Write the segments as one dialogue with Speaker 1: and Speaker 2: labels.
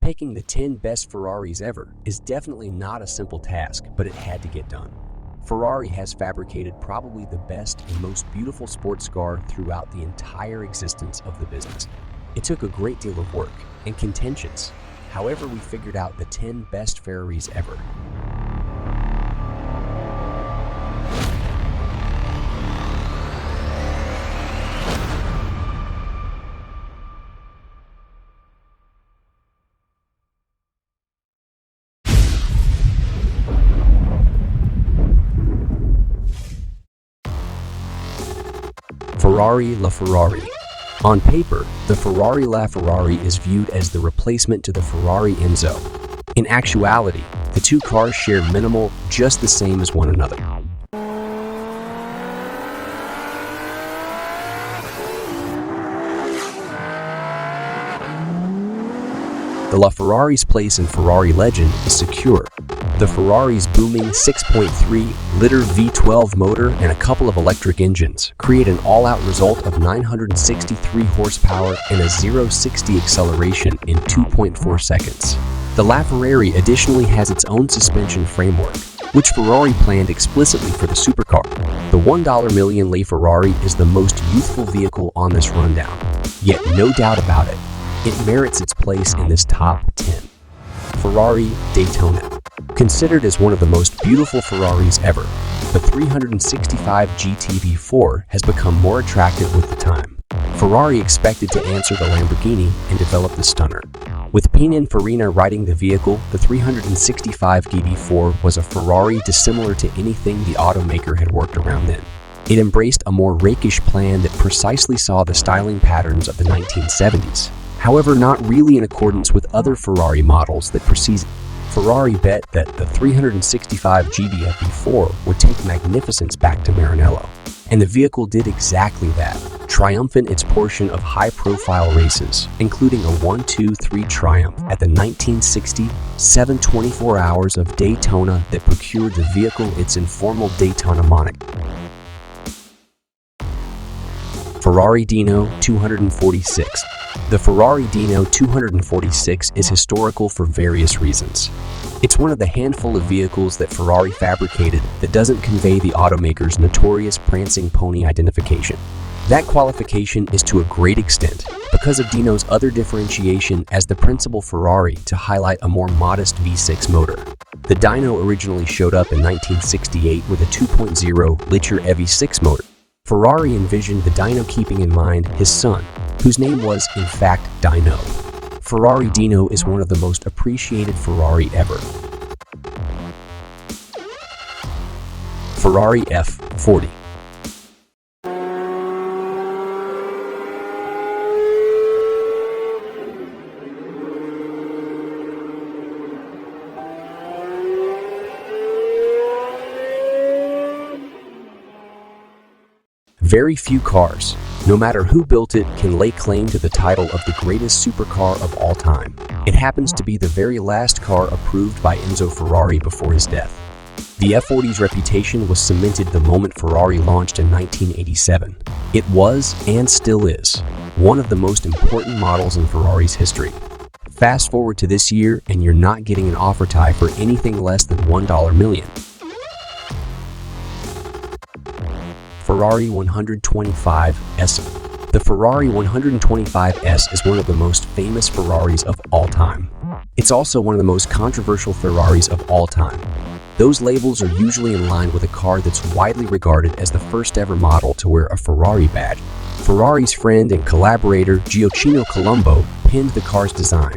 Speaker 1: Picking the 10 best Ferraris ever is definitely not a simple task, but it had to get done. Ferrari has fabricated probably the best and most beautiful sports car throughout the entire existence of the business. It took a great deal of work and contentions. However, we figured out the 10 best Ferraris ever. Ferrari La Ferrari. On paper, the Ferrari La Ferrari is viewed as the replacement to the Ferrari Enzo. In actuality, the two cars share minimal, just the same as one another. The La Ferrari's place in Ferrari legend is secure. The Ferrari's booming 6.3-liter V12 motor and a couple of electric engines create an all-out result of 963 horsepower and a 0-60 acceleration in 2.4 seconds. The La Ferrari additionally has its own suspension framework, which Ferrari planned explicitly for the supercar. The $1 million La Ferrari is the most youthful vehicle on this rundown, yet no doubt about it, it merits its place in this top 10. Ferrari Daytona. Considered as one of the most beautiful Ferraris ever, the 365 GT4 has become more attractive with the time. Ferrari expected to answer the Lamborghini and develop the stunner. With Pininfarina riding the vehicle, the 365 GT4 was a Ferrari dissimilar to anything the automaker had worked around then. It embraced a more rakish plan that precisely saw the styling patterns of the 1970s. However, not really in accordance with other Ferrari models that preceded. Ferrari bet that the 365 GT4 would take magnificence back to Maranello, and the vehicle did exactly that, triumphant its portion of high-profile races, including a 1-2-3 triumph at the 1960 724 Hours of Daytona that procured the vehicle its informal Daytona moniker. Ferrari Dino 246. The Ferrari Dino 246 is historical for various reasons. It's one of the handful of vehicles that Ferrari fabricated that doesn't convey the automaker's notorious prancing pony identification. That qualification is to a great extent because of Dino's other differentiation as the principal Ferrari to highlight a more modest V6 motor. The Dino originally showed up in 1968 with a 2.0-liter V6 motor. Ferrari envisioned the Dino keeping in mind his son, whose name was, in fact, Dino. Ferrari Dino is one of the most appreciated Ferrari ever. Ferrari F-40. Very few cars, no matter who built it, can lay claim to the title of the greatest supercar of all time. It happens to be the very last car approved by Enzo Ferrari before his death. The F-40's reputation was cemented the moment Ferrari launched in 1987. It was, and still is, one of the most important models in Ferrari's history. Fast forward to this year, and you're not getting an offer tie for anything less than $1 million. Ferrari 125S. The Ferrari 125S is one of the most famous Ferraris of all time. It's also one of the most controversial Ferraris of all time. Those labels are usually in line with a car that's widely regarded as the first ever model to wear a Ferrari badge. Ferrari's friend and collaborator Gioacchino Colombo pinned the car's design.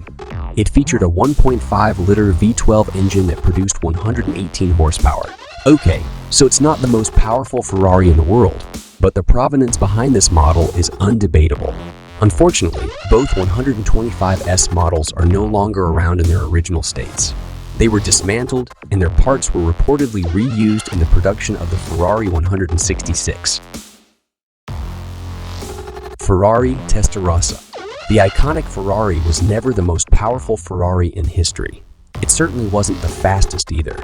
Speaker 1: It featured a 1.5-liter V12 engine that produced 118 horsepower. Okay, so it's not the most powerful Ferrari in the world, but the provenance behind this model is undebatable. Unfortunately, both 125S models are no longer around in their original states. They were dismantled, and their parts were reportedly reused in the production of the Ferrari 166. Ferrari Testarossa. The iconic Ferrari was never the most powerful Ferrari in history. It certainly wasn't the fastest either,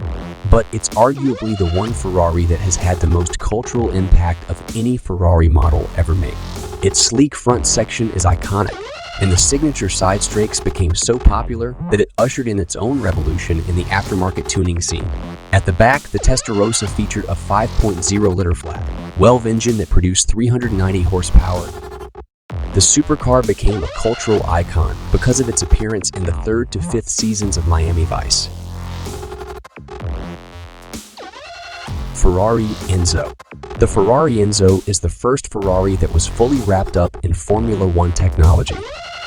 Speaker 1: but it's arguably the one Ferrari that has had the most cultural impact of any Ferrari model ever made. Its sleek front section is iconic, and the signature side strakes became so popular that it ushered in its own revolution in the aftermarket tuning scene. At the back, the Testarossa featured a 5.0-liter flat 12 engine that produced 390 horsepower. The supercar became a cultural icon because of its appearance in the 3rd to 5th seasons of Miami Vice. Ferrari Enzo. The Ferrari Enzo is the first Ferrari that was fully wrapped up in Formula One technology.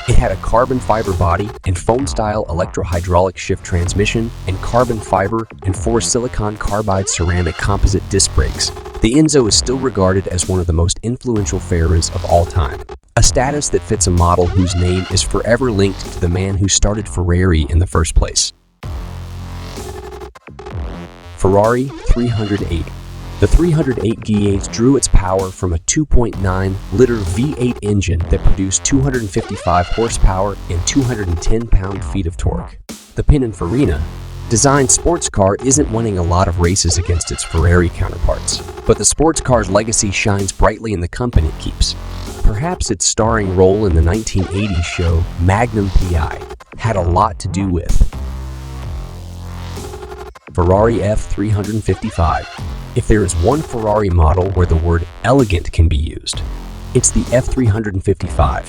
Speaker 1: It had a carbon fiber body and foam-style electro-hydraulic shift transmission and carbon fiber and 4 silicon carbide ceramic composite disc brakes. The Enzo is still regarded as one of the most influential Ferraris of all time, a status that fits a model whose name is forever linked to the man who started Ferrari in the first place. Ferrari 380. The 308 G8 drew its power from a 2.9-liter V8 engine that produced 255 horsepower and 210 pound-feet of torque. The Pininfarina designed sports car isn't winning a lot of races against its Ferrari counterparts, but the sports car's legacy shines brightly in the company it keeps. Perhaps its starring role in the 1980s show Magnum P.I. had a lot to do with Ferrari F-355. If there is one Ferrari model where the word elegant can be used, it's the F-355.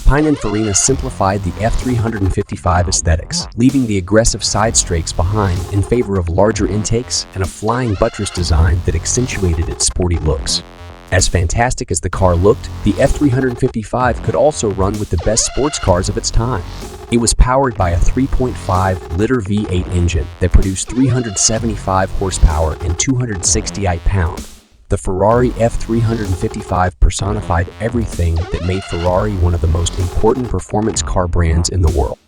Speaker 1: Pininfarina simplified the F-355 aesthetics, leaving the aggressive side strakes behind in favor of larger intakes and a flying buttress design that accentuated its sporty looks. As fantastic as the car looked, the F-355 could also run with the best sports cars of its time. It was powered by a 3.5-liter V8 engine that produced 375 horsepower and 268 pound. The Ferrari F-355 personified everything that made Ferrari one of the most important performance car brands in the world.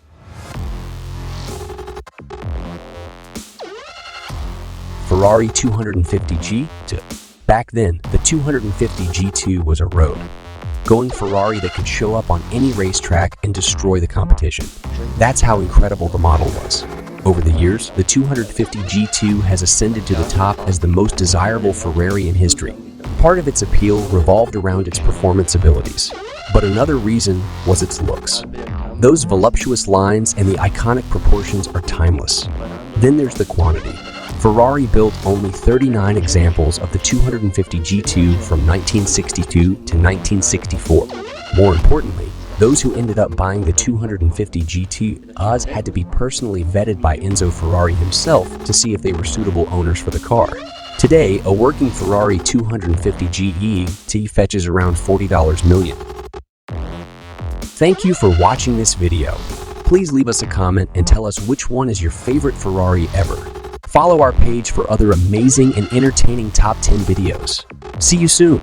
Speaker 1: Ferrari 250 G2. Back then, the 250 G2 was a road-going Ferrari that could show up on any racetrack and destroy the competition. That's how incredible the model was. Over the years, the 250 G2 has ascended to the top as the most desirable Ferrari in history. Part of its appeal revolved around its performance abilities, but another reason was its looks. Those voluptuous lines and the iconic proportions are timeless. Then there's the quantity. Ferrari built only 39 examples of the 250 G2 from 1962 to 1964. More importantly, those who ended up buying the 250 G2s had to be personally vetted by Enzo Ferrari himself to see if they were suitable owners for the car. Today, a working Ferrari 250 GT fetches around $40 million. Thank you for watching this video. Please leave us a comment and tell us which one is your favorite Ferrari ever. Follow our page for other amazing and entertaining top 10 videos. See you soon!